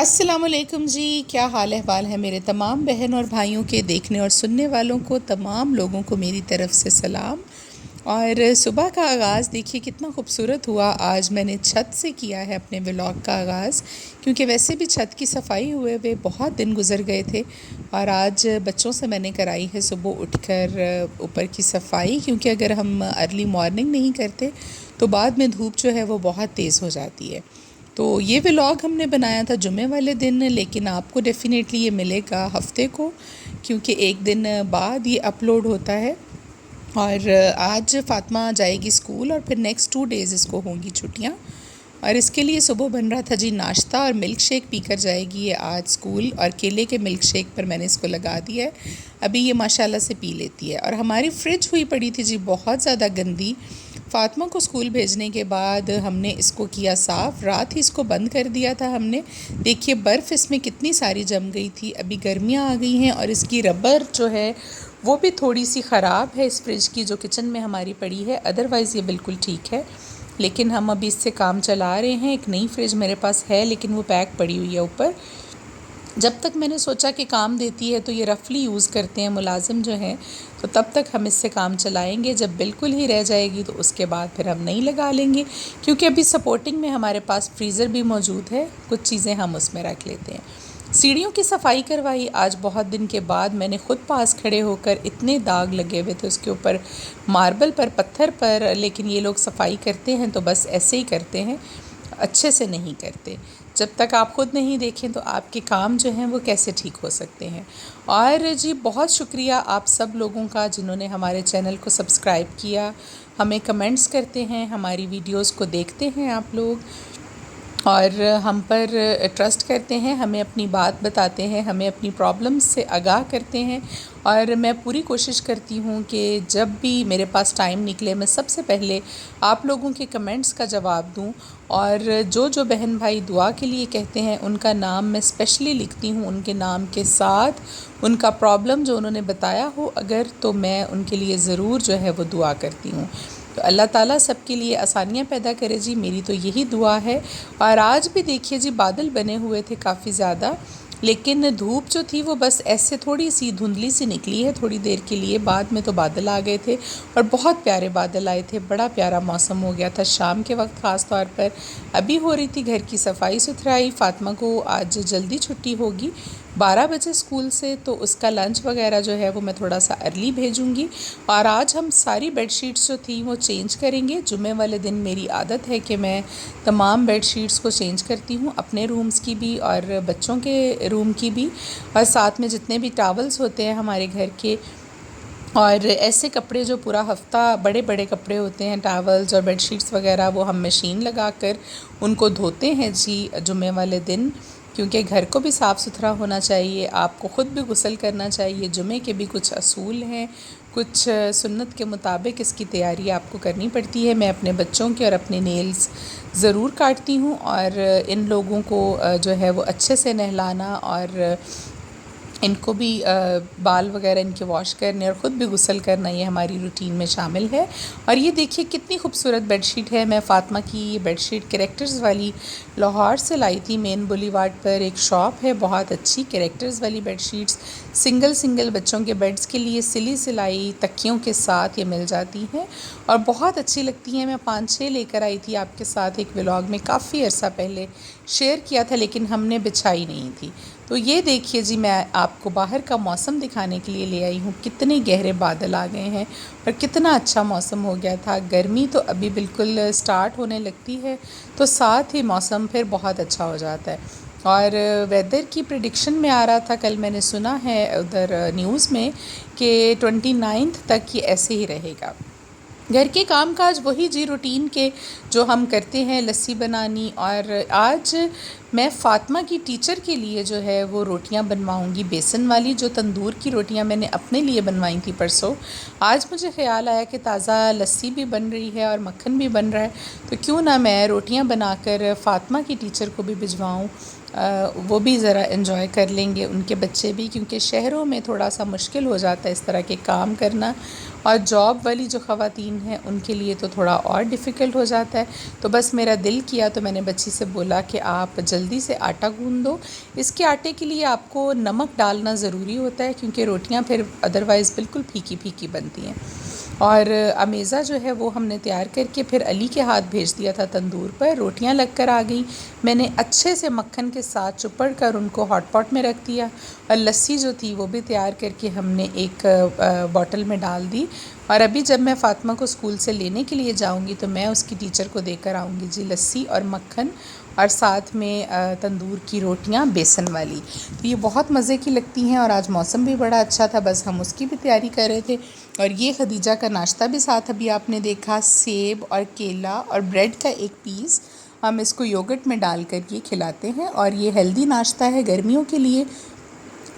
अस्सलामुअलैकुम जी। क्या हाल अहवाल है मेरे तमाम बहन और भाइयों के, देखने और सुनने वालों को, तमाम लोगों को मेरी तरफ़ से सलाम। और सुबह का आगाज़ देखिए कितना खूबसूरत हुआ। आज मैंने छत से किया है अपने व्लॉग का आगाज़, क्योंकि वैसे भी छत की सफाई हुए बहुत दिन गुजर गए थे। और आज बच्चों से मैंने कराई है सुबह उठकर ऊपर की सफाई, क्योंकि अगर हम अर्ली मॉर्निंग नहीं करते तो बाद में धूप जो है वो बहुत तेज़ हो जाती है। तो ये व्लॉग हमने बनाया था जुमे वाले दिन, लेकिन आपको डेफ़िनेटली ये मिलेगा हफ्ते को, क्योंकि एक दिन बाद ये अपलोड होता है। और आज फ़ातिमा जाएगी स्कूल और फिर नेक्स्ट 2 डेज़ इसको होंगी छुट्टियाँ। और इसके लिए सुबह बन रहा था जी नाश्ता, और मिल्क शेक पीकर जाएगी ये आज स्कूल। और केले के मिल्क शेक पर मैंने इसको लगा दिया है, अभी ये माशाल्लाह से पी लेती है। और हमारी फ्रिज हुई पड़ी थी जी बहुत ज़्यादा गंदी। फ़ातिमा को स्कूल भेजने के बाद हमने इसको किया साफ़, रात ही इसको बंद कर दिया था हमने। देखिए बर्फ़ इसमें कितनी सारी जम गई थी। अभी गर्मियाँ आ गई हैं और इसकी रबर जो है वो भी थोड़ी सी ख़राब है इस फ्रिज की, जो किचन में हमारी पड़ी है। अदरवाइज़ ये बिल्कुल ठीक है, लेकिन हम अभी इससे काम चला रहे हैं। एक नई फ्रिज मेरे पास है, लेकिन वो पैक पड़ी हुई है ऊपर। जब तक मैंने सोचा कि काम देती है तो ये रफली यूज़ करते हैं मुलाजिम जो हैं, तो तब तक हम इससे काम चलाएंगे। जब बिल्कुल ही रह जाएगी तो उसके बाद फिर हम नहीं लगा लेंगे, क्योंकि अभी सपोर्टिंग में हमारे पास फ्रीज़र भी मौजूद है, कुछ चीज़ें हम उसमें रख लेते हैं। सीढ़ियों की सफाई करवाई आज बहुत दिन के बाद मैंने ख़ुद पास खड़े होकर। इतने दाग लगे हुए थे उसके ऊपर, मार्बल पर, पत्थर पर। लेकिन ये लोग सफाई करते हैं तो बस ऐसे ही करते हैं, अच्छे से नहीं करते। जब तक आप ख़ुद नहीं देखें तो आपके काम जो हैं वो कैसे ठीक हो सकते हैं। और जी बहुत शुक्रिया आप सब लोगों का जिन्होंने हमारे चैनल को सब्सक्राइब किया, हमें कमेंट्स करते हैं, हमारी वीडियोस को देखते हैं आप लोग और हम पर ट्रस्ट करते हैं, हमें अपनी बात बताते हैं, हमें अपनी प्रॉब्लम्स से आगाह करते हैं। और मैं पूरी कोशिश करती हूँ कि जब भी मेरे पास टाइम निकले मैं सबसे पहले आप लोगों के कमेंट्स का जवाब दूँ। और जो जो बहन भाई दुआ के लिए कहते हैं उनका नाम मैं स्पेशली लिखती हूँ, उनके नाम के साथ उनका प्रॉब्लम जो उन्होंने बताया हो अगर, तो मैं उनके लिए ज़रूर जो है वो दुआ करती हूँ। तो अल्लाह ताला सबके लिए आसानियाँ पैदा करे जी, मेरी तो यही दुआ है। और आज भी देखिए जी बादल बने हुए थे काफ़ी ज़्यादा, लेकिन धूप जो थी वो बस ऐसे थोड़ी सी धुंधली सी निकली है थोड़ी देर के लिए, बाद में तो बादल आ गए थे और बहुत प्यारे बादल आए थे। बड़ा प्यारा मौसम हो गया था शाम के वक्त ख़ास तौर पर। अभी हो रही थी घर की सफाई सुथराई। फ़ातिमा को आज जल्दी छुट्टी होगी 12 बजे स्कूल से, तो उसका लंच वगैरह जो है वो मैं थोड़ा सा अर्ली भेजूँगी। और आज हम सारी बेडशीट्स जो थी वो चेंज करेंगे। जुमे वाले दिन मेरी आदत है कि मैं तमाम बेडशीट्स को चेंज करती हूँ, अपने रूम्स की भी और बच्चों के रूम की भी, और साथ में जितने भी टॉवल्स होते हैं हमारे घर के। और ऐसे कपड़े जो पूरा हफ़्ता, बड़े बड़े कपड़े होते हैं, टॉवल्स और बेडशीट्स वगैरह, वो हम मशीन लगा कर उनको धोते हैं जी जुमे वाले दिन, क्योंकि घर को भी साफ़ सुथरा होना चाहिए, आपको ख़ुद भी गुस्ल करना चाहिए। जुमे के भी कुछ असूल हैं, कुछ सुन्नत के मुताबिक इसकी तैयारी आपको करनी पड़ती है। मैं अपने बच्चों के और अपने नेल्स ज़रूर काटती हूँ, और इन लोगों को जो है वो अच्छे से नहलाना और इनको भी बाल वगैरह इनके वॉश करने और ख़ुद भी गुस्ल करना, ये हमारी रूटीन में शामिल है। और ये देखिए कितनी खूबसूरत बेडशीट है। मैं फ़ातिमा की ये बेडशीट कैरेक्टर्स वाली लाहौर से लाई थी। मेन बुलीवार्ड पर एक शॉप है, बहुत अच्छी कैरेक्टर्स वाली बेडशीट्स, सिंगल सिंगल बच्चों के बेड्स के लिए सिली सिलाई तकियों के साथ ये मिल जाती हैं और बहुत अच्छी लगती हैं। मैं 5-6 लेकर आई थी, आपके साथ एक व्लॉग में काफ़ी अर्सा पहले शेयर किया था, लेकिन हमने बिछाई नहीं थी। तो ये देखिए जी, मैं आपको बाहर का मौसम दिखाने के लिए ले आई हूँ। कितने गहरे बादल आ गए हैं और कितना अच्छा मौसम हो गया था। गर्मी तो अभी बिल्कुल स्टार्ट होने लगती है, तो साथ ही मौसम फिर बहुत अच्छा हो जाता है। और वेदर की प्रेडिक्शन में आ रहा था, कल मैंने सुना है उधर न्यूज़ में कि 29 तक ये ऐसे ही रहेगा। घर के कामकाज वही जी रूटीन के जो हम करते हैं, लस्सी बनानी। और आज मैं फ़ातिमा की टीचर के लिए जो है वो रोटियां बनवाऊंगी, बेसन वाली। जो तंदूर की रोटियां मैंने अपने लिए बनवाई थी परसों, आज मुझे ख़्याल आया कि ताज़ा लस्सी भी बन रही है और मक्खन भी बन रहा है, तो क्यों ना मैं रोटियां बनाकर फ़ातिमा की टीचर को भी भिजवाऊँ। वो भी ज़रा एंजॉय कर लेंगे, उनके बच्चे भी, क्योंकि शहरों में थोड़ा सा मुश्किल हो जाता है इस तरह के काम करना, और जॉब वाली जो ख़वातीन हैं उनके लिए तो थोड़ा और डिफ़िकल्ट हो जाता है। तो बस मेरा दिल किया तो मैंने बच्ची से बोला कि आप जल्दी से आटा गूँध दो। इसके आटे के लिए आपको नमक डालना ज़रूरी होता है, क्योंकि रोटियां फिर अदरवाइज़ बिल्कुल फीकी फीकी बनती हैं। और अमेज़ा जो है वो हमने तैयार करके फिर अली के हाथ भेज दिया था तंदूर पर। रोटियां लग कर आ गई, मैंने अच्छे से मक्खन के साथ चुपड़ कर उनको हॉट पॉट में रख दिया, और लस्सी जो थी वो भी तैयार करके हमने एक बॉटल में डाल दी। और अभी जब मैं फ़ातिमा को स्कूल से लेने के लिए जाऊंगी तो मैं उसकी टीचर को देकर आऊँगी जी लस्सी और मक्खन, और साथ में तंदूर की रोटियां बेसन वाली। तो ये बहुत मज़े की लगती हैं, और आज मौसम भी बड़ा अच्छा था, बस हम उसकी भी तैयारी कर रहे थे। और ये खदीजा का नाश्ता भी साथ अभी आपने देखा, सेब और केला और ब्रेड का एक पीस, हम इसको योगर्ट में डाल कर ये खिलाते हैं। और ये हेल्दी नाश्ता है गर्मियों के लिए।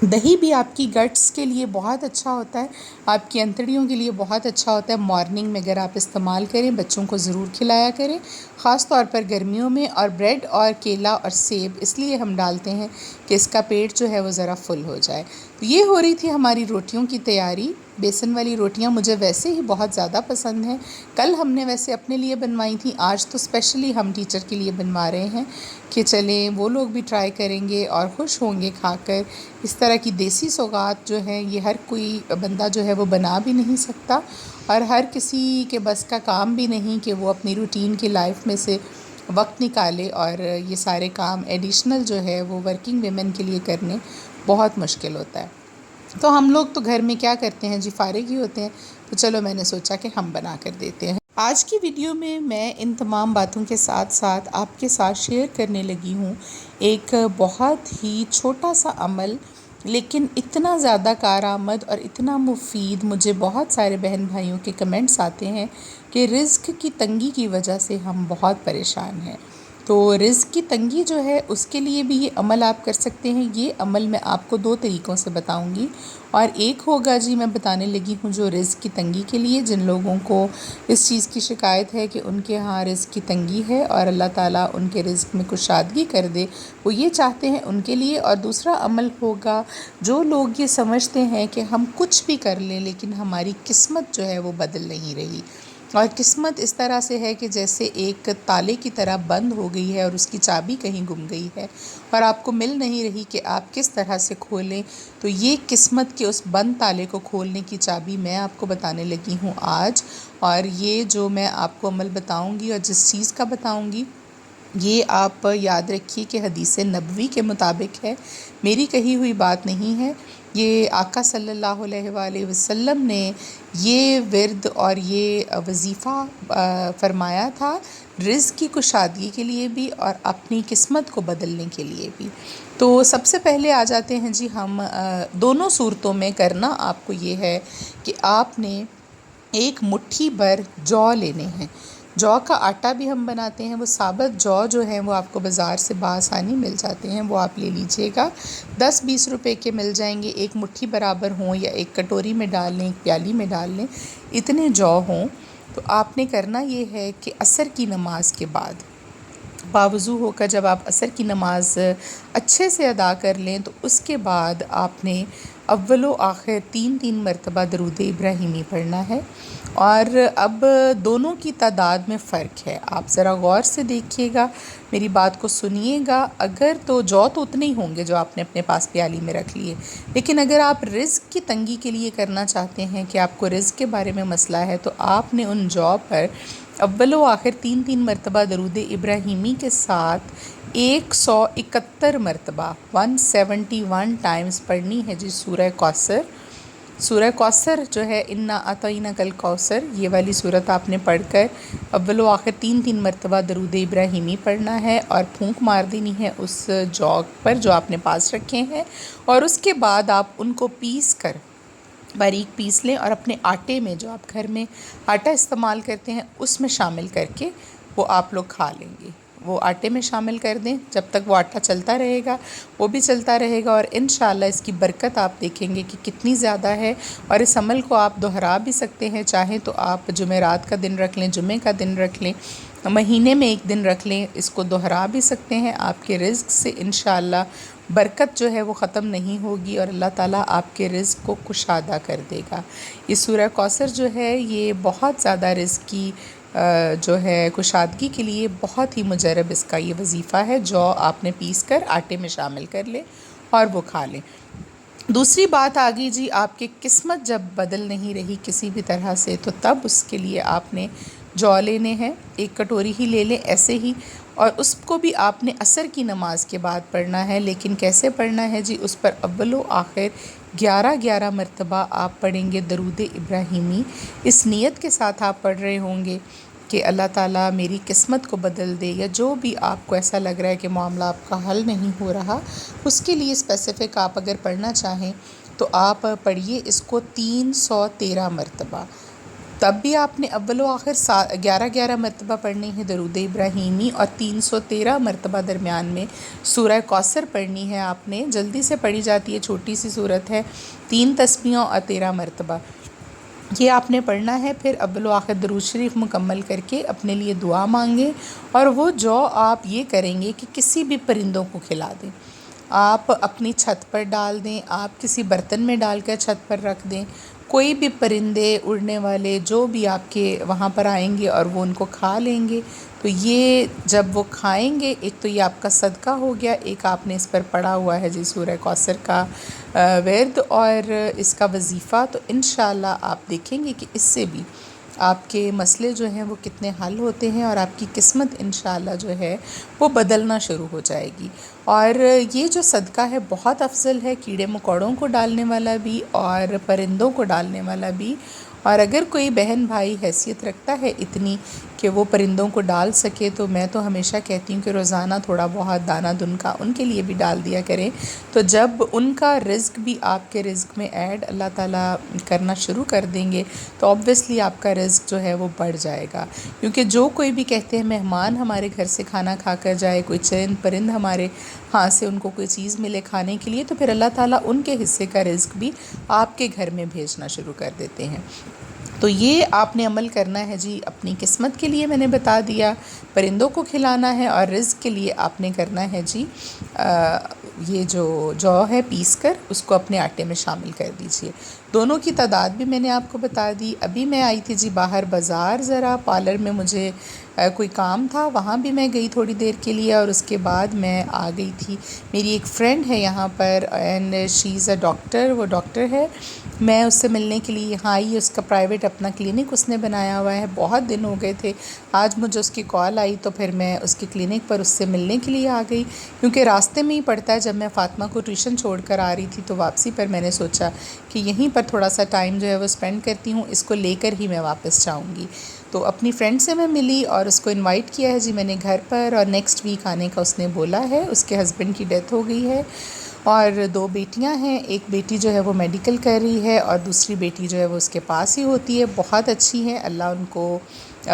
दही भी आपकी गट्स के लिए बहुत अच्छा होता है, आपकी अंतड़ियों के लिए बहुत अच्छा होता है। मॉर्निंग में अगर आप इस्तेमाल करें, बच्चों को ज़रूर खिलाया करें, ख़ास तौर पर गर्मियों में। और ब्रेड और केला और सेब इसलिए हम डालते हैं कि इसका पेट जो है वो ज़रा फुल हो जाए। तो ये हो रही थी हमारी रोटियों की तैयारी। बेसन वाली रोटियां मुझे वैसे ही बहुत ज़्यादा पसंद हैं। कल हमने वैसे अपने लिए बनवाई थी, आज तो स्पेशली हम टीचर के लिए बनवा रहे हैं कि चलें वो लोग भी ट्राई करेंगे और ख़ुश होंगे खाकर। इस तरह की देसी सौगात जो है ये हर कोई बंदा जो है वो बना भी नहीं सकता, और हर किसी के बस का काम भी नहीं कि वो अपनी रूटीन की लाइफ में से वक्त निकाले, और ये सारे काम एडिशनल जो है वो वर्किंग वेमेन के लिए करने बहुत मुश्किल होता है। तो हम लोग तो घर में क्या करते हैं जी, फारिग ही होते हैं। तो चलो मैंने सोचा कि हम बना कर देते हैं। आज की वीडियो में मैं इन तमाम बातों के साथ साथ आपके साथ शेयर करने लगी हूँ एक बहुत ही छोटा सा अमल, लेकिन इतना ज़्यादा कारआमद और इतना मुफीद। मुझे बहुत सारे बहन भाइयों के कमेंट्स आते हैं कि रिज़्क़ की तंगी की वजह से हम बहुत परेशान हैं। तो रिज़्क़ की तंगी जो है उसके लिए भी ये अमल आप कर सकते हैं। ये अमल मैं आपको 2 तरीक़ों से बताऊंगी, और एक होगा जी मैं बताने लगी हूँ जो रिज़्क़ की तंगी के लिए, जिन लोगों को इस चीज़ की शिकायत है कि उनके यहाँ रिज़्क़ की तंगी है और अल्लाह ताला उनके रिज़्क़ में कुशादगी कर दे, वो ये चाहते हैं उनके लिए। और दूसरा अमल होगा जो लोग ये समझते हैं कि हम कुछ भी कर लें लेकिन हमारी किस्मत जो है वो बदल नहीं रही, और किस्मत इस तरह से है कि जैसे एक ताले की तरह बंद हो गई है और उसकी चाबी कहीं गुम गई है और आपको मिल नहीं रही कि आप किस तरह से खोलें। तो ये किस्मत के उस बंद ताले को खोलने की चाबी मैं आपको बताने लगी हूँ आज। और ये जो मैं आपको अमल बताऊँगी और जिस चीज़ का बताऊँगी, ये आप याद रखिए कि हदीस नबवी के मुताबिक है, मेरी कही हुई बात नहीं है। ये आका सल्लल्लाहु अलैहि वसल्लम ने ये विर्द और ये वज़ीफ़ा फ़रमाया था रिज़्क़ की कुशादगी के लिए भी और अपनी किस्मत को बदलने के लिए भी। तो सबसे पहले आ जाते हैं जी हम दोनों सूरतों में करना आपको ये है कि आपने एक मुट्ठी भर जौ लेने हैं। जौ का आटा भी हम बनाते हैं, वो साबुत जौ जो है वो आपको बाज़ार से बआसानी मिल जाते हैं, वो आप ले लीजिएगा। 10-20 रुपए के मिल जाएंगे, एक मुट्ठी बराबर हों या एक कटोरी में डाल लें, एक प्याली में डाल लें, इतने जौ हों। तो आपने करना ये है कि असर की नमाज के बाद बावज़ू होकर जब आप असर की नमाज़ अच्छे से अदा कर लें तो उसके बाद आपने अव्वल व आखिर 3-3 मरतबा दरूद इब्राहिमी पढ़ना है। और अब दोनों की तादाद में फ़र्क है, आप ज़रा गौर से देखिएगा, मेरी बात को सुनिएगा। अगर तो जौ तो उतने ही होंगे जो आपने अपने पास प्याली में रख लिए, लेकिन अगर आप रिज़्क़ की तंगी के लिए करना चाहते हैं कि आपको रिज़्क़ के बारे में मसला है, तो आपने उन जौ पर अव्वल व आखिर 3-3 मरतबा दरूद इब्राहिमी के साथ 171 मरतबा 171 टाइम्स पढ़नी है जी सूरह कौसर। सूरह कौसर जो है, इन्ना अतईना कल कौसर, ये वाली सूरत आपने पढ़कर अव्वल व आखिर 3-3 मरतबा दरूद इब्राहिमी पढ़ना है और फूंक मार देनी है उस जौ पर जो आपने पास रखे हैं। और उसके बाद आप उनको पीस कर बारीक पीस लें और अपने आटे में, जो आप घर में आटा इस्तेमाल करते हैं, उसमें शामिल करके वो आप लोग खा लेंगे। वो आटे में शामिल कर दें, जब तक वो आटा चलता रहेगा वो भी चलता रहेगा, और इंशाल्लाह इसकी बरकत आप देखेंगे कि कितनी ज़्यादा है। और इस अमल को आप दोहरा भी सकते हैं, चाहें तो आप जुमेरात का दिन रख लें, जुमे का दिन रख लें, महीने में एक दिन रख लें, इसको दोहरा भी सकते हैं। आपके रिज़्क से इंशाअल्लाह बरकत जो है वो ख़त्म नहीं होगी और अल्लाह ताला आपके रिज़्क को कुशादा कर देगा। ये सूरह कौसर जो है ये बहुत ज़्यादा रिज़्क की जो है कुशादगी के लिए बहुत ही मुजरब इसका ये वजीफ़ा है। जौ आपने पीस कर आटे में शामिल कर लें और वो खा लें। दूसरी बात आ गई जी, आपकी किस्मत जब बदल नहीं रही किसी भी तरह से, तो तब उसके लिए आपने जौ लेने हैं, एक कटोरी ही ले लें ऐसे ही, और उसको भी आपने असर की नमाज़ के बाद पढ़ना है। लेकिन कैसे पढ़ना है जी, उस पर अव्वल व आखिर 11 मरतबा आप पढ़ेंगे दरूद इब्राहिमी। इस नीयत के साथ आप पढ़ रहे होंगे कि अल्लाह ताला मेरी किस्मत को बदल दे, या जो भी आपको ऐसा लग रहा है कि मामला आपका हल नहीं हो रहा, उसके लिए स्पेसिफ़िक आप अगर पढ़ना चाहें तो आप पढ़िए इसको 313 मरतबा। तब भी आपने अव्वल व आखिर 11 मरतबा पढ़नी है दरूद इब्राहिमी, और 313 मरतबा दरमियान में सूरह कौसर पढ़नी है आपने। जल्दी से पढ़ी जाती है, छोटी सी सूरत है, 3 तस्बीहों और 13 मरतबा ये आपने पढ़ना है। फिर अव्वल व आखिर दरूद शरीफ मुकम्मल करके अपने लिए दुआ मांगें, और वो जो आप ये करेंगे कि किसी भी परिंदों को खिला दें। आप अपनी छत पर डाल दें, आप किसी बर्तन में डालकर छत पर रख दें। कोई भी परिंदे उड़ने वाले जो भी आपके वहाँ पर आएंगे और वो उनको खा लेंगे, तो ये जब वो खाएंगे, एक तो ये आपका सदका हो गया, एक आपने इस पर पढ़ा हुआ है जी सूरह कौसर का वर्द और इसका वजीफ़ा। तो इंशाअल्लाह आप देखेंगे कि इससे भी आपके मसले जो हैं वो कितने हल होते हैं, और आपकी किस्मत इंशाअल्लाह जो है वो बदलना शुरू हो जाएगी। और ये जो सदका है बहुत अफजल है, कीड़े मकोड़ों को डालने वाला भी और परिंदों को डालने वाला भी। और अगर कोई बहन भाई हैसियत रखता है इतनी कि वो परिंदों को डाल सके, तो मैं तो हमेशा कहती हूँ कि रोज़ाना थोड़ा बहुत दाना दुनका उनके लिए भी डाल दिया करें। तो जब उनका रिज़्क भी आपके रिज़्क में ऐड अल्लाह ताला करना शुरू कर देंगे, तो ऑब्वियसली आपका रिज़्क जो है वो बढ़ जाएगा। क्योंकि जो कोई भी कहते हैं मेहमान हमारे घर से खाना खा कर जाए, कोई चरिंद परिंद हमारे हाथ से उनको कोई चीज़ मिले खाने के लिए, तो फिर अल्लाह ताला उनके हिस्से का रिज़्क भी आपके घर में भेजना शुरू कर देते हैं। तो ये आपने अमल करना है जी। अपनी किस्मत के लिए मैंने बता दिया, परिंदों को खिलाना है, और रिज़्क के लिए आपने करना है जी ये जो जौ है पीस कर उसको अपने आटे में शामिल कर दीजिए। दोनों की तादाद भी मैंने आपको बता दी। अभी मैं आई थी जी बाहर बाज़ार, ज़रा पार्लर में मुझे कोई काम था, वहाँ भी मैं गई थोड़ी देर के लिए, और उसके बाद मैं आ गई थी। मेरी एक फ़्रेंड है यहाँ पर and she is a doctor, वो डॉक्टर है। मैं उससे मिलने के लिए यहाँ आई। उसका प्राइवेट अपना क्लिनिक उसने बनाया हुआ है, बहुत दिन हो गए थे। आज मुझे उसकी कॉल आई तो फिर मैं उसके क्लिनिक पर उससे मिलने के लिए आ गई, क्योंकि रास्ते में ही पड़ता है। जब मैं फ़ातिमा को ट्यूशन छोड़ कर आ रही थी तो वापसी पर मैंने सोचा कि यहीं पर थोड़ा सा टाइम जो है वो स्पेंड करती हूँ, इसको लेकर ही मैं वापस जाऊँगी। तो अपनी फ्रेंड से मैं मिली और उसको इनवाइट किया है जी मैंने घर पर, और नेक्स्ट वीक आने का उसने बोला है। उसके हस्बैंड की डेथ हो गई है और 2 बेटियां हैं। एक बेटी जो है वो मेडिकल कर रही है और दूसरी बेटी जो है वो उसके पास ही होती है। बहुत अच्छी है, अल्लाह उनको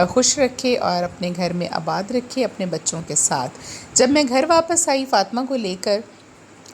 खुश रखे और अपने घर में आबाद रखे अपने बच्चों के साथ। जब मैं घर वापस आई फ़ातिमा को लेकर,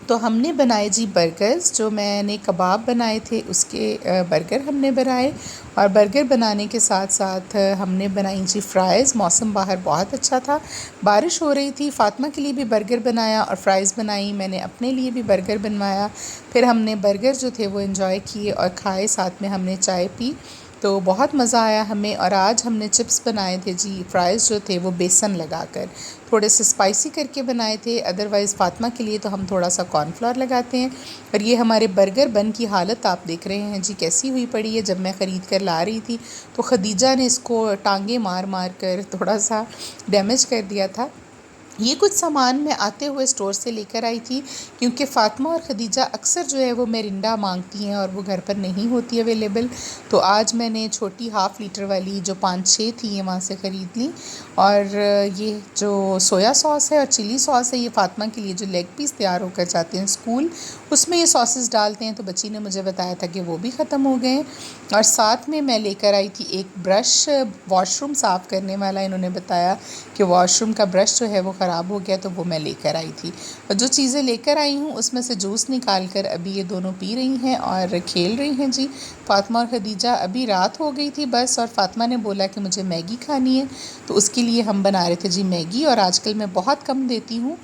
तो हमने बनाए जी बर्गर्स। जो मैंने कबाब बनाए थे उसके बर्गर हमने बनाए, और बर्गर बनाने के साथ साथ हमने बनाई जी फ़्राइज़। मौसम बाहर बहुत अच्छा था, बारिश हो रही थी। फ़ातिमा के लिए भी बर्गर बनाया और फ़्राइज़ बनाई, मैंने अपने लिए भी बर्गर बनवाया। फिर हमने बर्गर जो थे वो एंजॉय किए और खाए, साथ में हमने चाय पी, तो बहुत मज़ा आया हमें। और आज हमने चिप्स बनाए थे जी, फ़्राइज़ जो थे वो बेसन लगाकर थोड़े से स्पाइसी करके बनाए थे। अदरवाइज़ फ़ातिमा के लिए तो हम थोड़ा सा कॉर्नफ्लोर लगाते हैं। और ये हमारे बर्गर बन की हालत आप देख रहे हैं जी कैसी हुई पड़ी है। जब मैं ख़रीद कर ला रही थी तो खदीजा ने इसको टांगे मार मार कर थोड़ा सा डैमेज कर दिया था। ये कुछ सामान मैं आते हुए स्टोर से लेकर आई थी, क्योंकि फ़ातिमा और ख़दीजा अक्सर जो है वो मेरिंडा मांगती हैं और वो घर पर नहीं होती अवेलेबल। तो आज मैंने छोटी हाफ़ लीटर वाली जो 5-6 थी ये वहाँ से ख़रीद ली। और ये जो सोया सॉस है और चिली सॉस है, ये फ़ातिमा के लिए जो लेग पीस तैयार होकर जाते हैं स्कूल, उसमें ये सॉसेस डालते हैं। तो बच्ची ने मुझे बताया था कि वो भी ख़त्म हो गए हैं। और साथ में मैं लेकर आई थी एक ब्रश, वॉशरूम साफ़ करने वाला। इन्होंने बताया कि वॉशरूम का ब्रश जो है वो ख़राब हो गया तो वो मैं लेकर आई थी। और जो चीज़ें लेकर आई हूँ उसमें से जूस निकाल कर अभी ये दोनों पी रही हैं और खेल रही हैं जी। फ़ातिमा और खदीजा, अभी रात हो गई थी बस, और फ़ातिमा ने बोला कि मुझे मैगी खानी है, तो उसके लिए हम बना रहे थे जी मैगी। और आजकल मैं बहुत कम देती हूँ,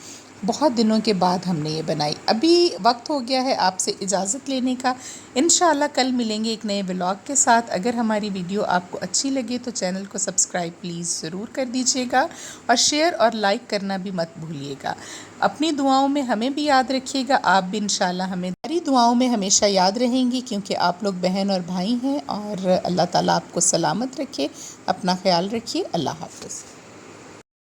बहुत दिनों के बाद हमने ये बनाई। अभी वक्त हो गया है आपसे इजाज़त लेने का। इंशाल्लाह कल मिलेंगे एक नए व्लॉग के साथ। अगर हमारी वीडियो आपको अच्छी लगे तो चैनल को सब्सक्राइब प्लीज़ ज़रूर कर दीजिएगा और शेयर और लाइक करना भी मत भूलिएगा। अपनी दुआओं में हमें भी याद रखिएगा, आप भी इंशाल्लाह हमें हमारी दुआओं में हमेशा याद रहेंगी, क्योंकि आप लोग बहन और भाई हैं। और अल्लाह ताला आपको सलामत रखे, अपना ख्याल रखिए। अल्लाह हाफ़िज़।